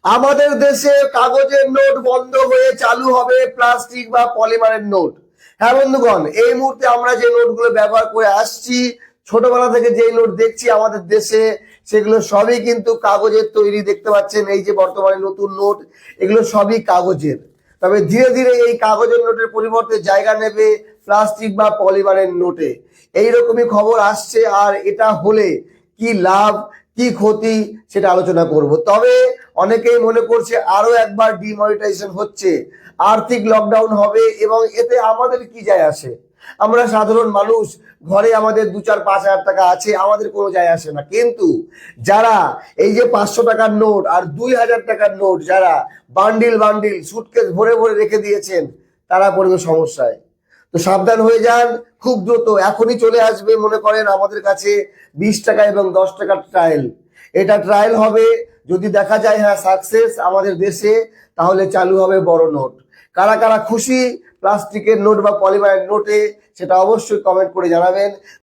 আমাদের দেশে কাগজের নোট বন্ধ হয়ে চালু হবে প্লাস্টিক বা পলিমারের নোট। হ্যাঁ বন্ধুগণ, এই মুহূর্তে আমরা যে নোটগুলো ব্যবহার করে আসছি, ছোটবেলা থেকে যেই নোট দেখছি আমাদের দেশে, সেগুলো সবই কিন্তু কাগজের তৈরি। দেখতে পাচ্ছেন এই যে বর্তমানে নতুন নোট, এগুলো সবই কাগজের। তবে ধীরে ধীরে এই কাগজের নোটের পরিবর্তে জায়গা নেবে প্লাস্টিক বা পলিমারের নোটে। এইরকমই খবর আসছে। আর এটা হলে কি লাভ কি ক্ষতি সেটা আলোচনা করব। তবে অনেকেই মনে করছে আরো একবার ডিমনিটাইজেশন হচ্ছে, আর্থিক লকডাউন হবে, এবং এতে আমাদের কি যায় আসে? আমরা সাধারণ মানুষ, ঘরে আমাদের 2-4-5 হাজার টাকা আছে, আমাদের কোনো যায় আসে না। কিন্তু যারা এই যে 500 টাকার নোট আর 2000 টাকার নোট যারা বান্ডিল বান্ডিল সুটকেস ভরে ভরে রেখে দিয়েছেন, তারা পড়বে সমস্যায়। তো সাবধান হয়ে যান, খুব দ্রুত এখনই চলে আসবে। মনে করেন আমাদের কাছে 20 টাকা এবং 10 টাকার ট্রায়াল, এটা ট্রায়াল হবে। যদি দেখা যায় হ্যাঁ সাকসেস আমাদের দেশে, তাহলে চালু হবে বড় নোট। কারা কারা খুশি প্লাস্টিকের নোট বা পলিমারের নোটে, সেটা অবশ্যই কমেন্ট করে জানাবেন।